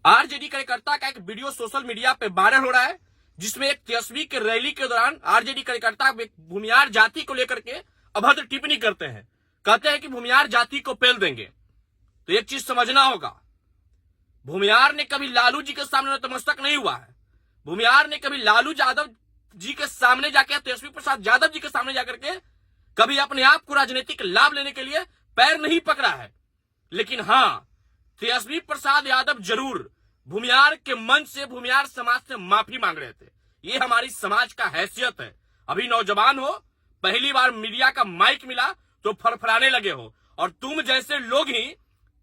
RJD कार्यकर्ता का एक वीडियो सोशल मीडिया पे वायरल हो रहा है, जिसमें एक तेजस्वी के रैली के दौरान आरजेडी कार्यकर्ता भूमियार जाति को लेकर के अभद्र टिप्पणी करते हैं। कहते हैं कि भूमियार जाति को पेल देंगे। तो एक चीज समझना होगा, भूमियार ने कभी लालू जी के सामने नतमस्तक नहीं हुआ है। भूमियार ने कभी लालू यादव जी के सामने जाकर, तेजस्वी प्रसाद यादव जी के सामने जाकर के कभी अपने आप को राजनीतिक लाभ लेने के लिए पैर नहीं पकड़ा है। लेकिन हाँ, तेजस्वी प्रसाद यादव जरूर भूमियार के मंच से, भूमियार समाज से माफी मांग रहे थे। ये हमारी समाज का हैसियत है। अभी नौजवान हो, पहली बार मीडिया का माइक मिला तो फरफराने लगे हो, और तुम जैसे लोग ही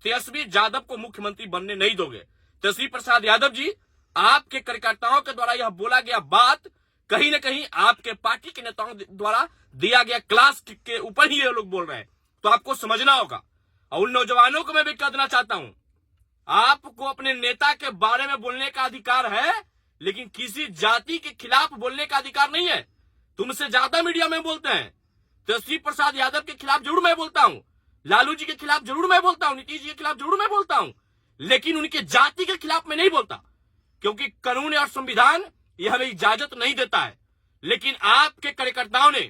तेजस्वी यादव को मुख्यमंत्री बनने नहीं दोगे। तेजस्वी प्रसाद यादव जी, आपके कार्यकर्ताओं के द्वारा यह बोला गया बात कहीं न कहीं आपके पार्टी के नेताओं द्वारा दिया गया क्लास के ऊपर ही ये लोग बोल रहे हैं। तो आपको समझना होगा। और उन नौजवानों को मैं भी कह देना चाहता हूं, आपको अपने नेता के बारे में बोलने का अधिकार है, लेकिन किसी जाति के खिलाफ बोलने का अधिकार नहीं है। तुमसे ज्यादा मीडिया में बोलते हैं। तेजस्वी प्रसाद यादव के खिलाफ जरूर मैं बोलता हूं, लालू जी के खिलाफ जरूर मैं बोलता हूं, नीतीश जी के खिलाफ जरूर मैं बोलता हूं, लेकिन उनके जाति के खिलाफ मैं नहीं बोलता, क्योंकि कानून और संविधान यह हमें इजाजत नहीं देता है। लेकिन आपके कार्यकर्ताओं ने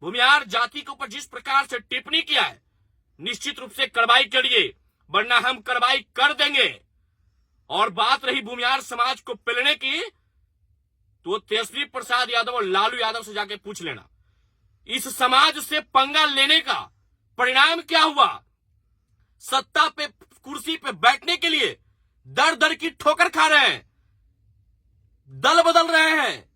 भूमियार जाति के ऊपर जिस प्रकार से टिप्पणी किया है, निश्चित रूप से कार्रवाई करिए, वरना हम कार्रवाई कर देंगे। और बात रही भूमियार समाज को पेलने की, तो तेजस्वी प्रसाद यादव और लालू यादव से जाके पूछ लेना, इस समाज से पंगा लेने का परिणाम क्या हुआ। सत्ता पे, कुर्सी पे बैठने के लिए दर दर की ठोकर खा रहे हैं, दल बदल रहे हैं,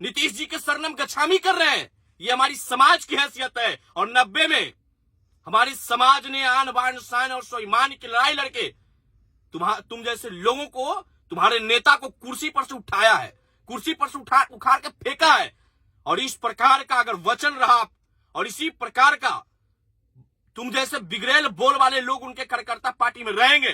नीतीश जी के सरनम गछामी कर रहे हैं। ये हमारी समाज की हैसियत है। और 90 में हमारी समाज ने आन बान शान और स्वाभिमान की लड़ाई लड़के तुम जैसे लोगों को, तुम्हारे नेता को कुर्सी पर से उठाया है, कुर्सी पर से उखाड़ के फेंका है। और इस प्रकार का अगर वचन रहा और इसी प्रकार का तुम जैसे बिगड़ेल बोल वाले लोग उनके कार्यकर्ता पार्टी में रहेंगे,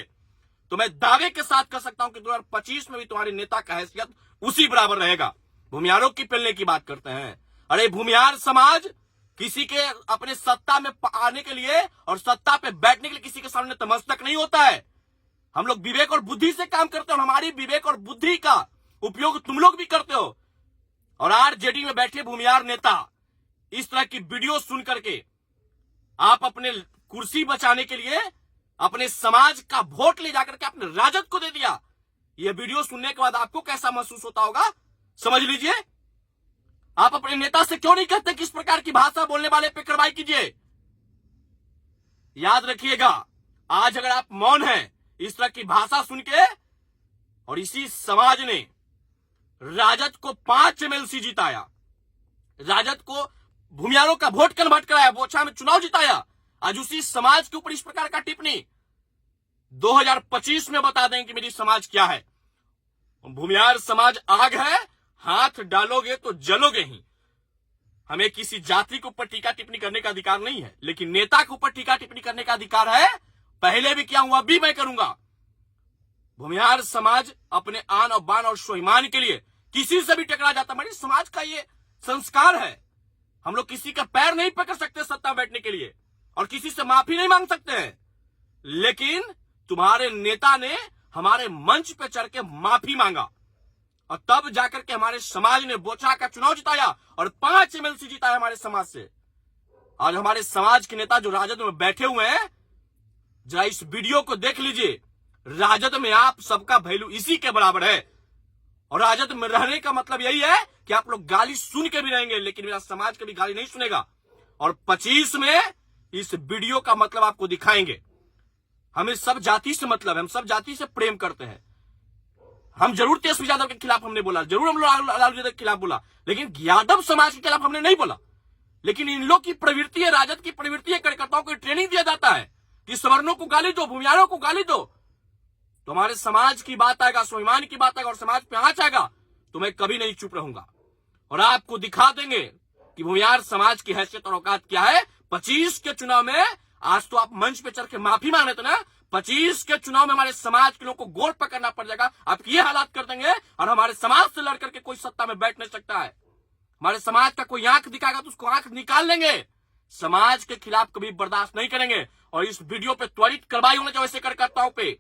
तो मैं दावे के साथ कह सकता हूं कि 2025 में भी तुम्हारे नेता का हैसियत उसी बराबर रहेगा। भूमियारों की पेलने की बात करते हैं। अरे भूमियार समाज किसी के अपने सत्ता में आने के लिए और सत्ता पे बैठने के लिए किसी के सामने नतमस्तक नहीं होता है। हम लोग विवेक और बुद्धि से काम करते हो, और हमारी विवेक और बुद्धि का उपयोग तुम लोग भी करते हो। और आरजेडी में बैठे भूमियार नेता इस तरह की वीडियो सुन करके आप अपने कुर्सी बचाने के लिए अपने समाज का वोट ले जाकर के अपने राजद को दे दिया। यह वीडियो सुनने के बाद आपको कैसा महसूस होता होगा, समझ लीजिए। आप अपने नेता से क्यों नहीं कहते कि इस प्रकार की भाषा बोलने वाले पे कार्रवाई कीजिए। याद रखिएगा, आज अगर आप मौन हैं इस तरह की भाषा सुन के, और इसी समाज ने राजद को 5 MLC जिताया, राजद को भूमियारों का वोट कन्वर्ट कराया, बोछा में चुनाव जिताया, आज उसी समाज के ऊपर इस प्रकार का टिप्पणी। 2025 में बता दें कि मेरी समाज क्या है। भूमियार समाज आग है, हाथ डालोगे तो जलोगे ही। हमें किसी जाति के ऊपर टीका टिप्पणी करने का अधिकार नहीं है, लेकिन नेता के ऊपर टीका टिप्पणी करने का अधिकार है। पहले भी किया हूं, अभी मैं करूंगा। भूमियार समाज अपने आन और बान और स्वाभिमान के लिए किसी से भी टकरा जाता, मेरे समाज का ये संस्कार है। हम लोग किसी का पैर नहीं पकड़ सकते सत्ता बैठने के लिए, और किसी से माफी नहीं मांग सकते हैं। लेकिन तुम्हारे नेता ने हमारे मंच पे चढ़ के माफी मांगा, और तब जाकर के हमारे समाज ने बोचा का चुनाव जिताया और 5 MLC जिताया हमारे समाज से। आज हमारे समाज के नेता जो राजद में बैठे हुए हैं, जरा इस वीडियो को देख लीजिए। राजद में आप सबका वैल्यू इसी के बराबर है, और राजद में रहने का मतलब यही है कि आप लोग गाली सुन के भी रहेंगे, लेकिन मेरा समाज कभी गाली नहीं सुनेगा। और 25 में इस वीडियो का मतलब आपको दिखाएंगे। हमें सब जाति से मतलब है, हम सब जाति से प्रेम करते हैं। हम जरूर तेजस्वी यादव के खिलाफ हमने बोला, जरूर हम लोग लालू यादव के खिलाफ बोला, लेकिन यादव समाज के खिलाफ हमने नहीं बोला। लेकिन इन लोग की प्रवृत्ति है, राजद की प्रवृत्ति है, कार्यकर्ताओं को ट्रेनिंग दिया जाता है कि सवर्णों को गाली दो, भूमियारों को गाली दो। तो हमारे समाज की बात आएगा, स्वाभिमान की बात आएगा, और समाज पे आंच आएगा, तो मैं कभी नहीं चुप रहूंगा। और आपको दिखा देंगे कि भूमियार समाज की हैसियत और औकात क्या है। 25 के चुनाव में, आज तो आप मंच पे चढ़ के माफी मांग रहे थे ना, 25 के चुनाव में हमारे समाज के लोगों को गोल पकड़ना पड़ जाएगा। आप ये हालात कर देंगे, और हमारे समाज से लड़ करके कोई सत्ता में बैठ नहीं सकता है। हमारे समाज का कोई आंख दिखाएगा तो उसको आंख निकाल लेंगे। समाज के खिलाफ कभी बर्दाश्त नहीं करेंगे। और इस वीडियो पे त्वरित कार्रवाई होना चाहिए ऐसे कार्यकर्ताओं पे।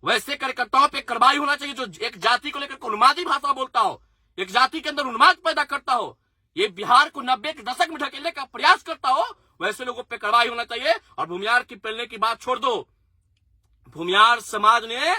वैसे कार्यकर्ताओं पे कार्रवाई होना चाहिए जो एक जाति को लेकर उन्मादी भाषा बोलता हो, एक जाति के अंदर उन्माद पैदा करता हो, ये बिहार को 90 के दशक में ढकेलने का प्रयास करता हो, वैसे लोगों पे कार्रवाई होना चाहिए। और भूमिहार की पेलने की बात छोड़ दो, भूमिहार समाज ने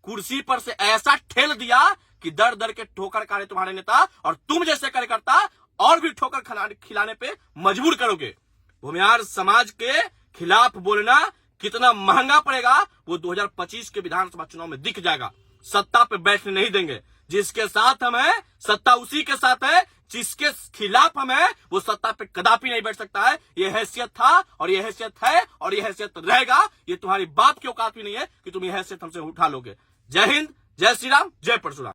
कुर्सी पर से ऐसा ठेल दिया कि दर दर के ठोकर खाने तुम्हारे नेता और तुम जैसे कार्यकर्ता और भी ठोकर खिलाने पे मजबूर करोगे। भूमिहार समाज के खिलाफ बोलना कितना महंगा पड़ेगा वो 2025 के विधानसभा चुनाव में दिख जाएगा। सत्ता पे बैठने नहीं देंगे, जिसके साथ हम हैं सत्ता उसी के साथ है, जिसके खिलाफ हम हैं वो सत्ता पे कदापि नहीं बैठ सकता है। ये हैसियत था और ये हैसियत है और ये हैसियत रहेगा। ये तुम्हारी बाप की औकात भी नहीं है कि तुम ये हैसियत हमसे उठा लोगे। जय हिंद, जय श्री राम, जय परशुराम।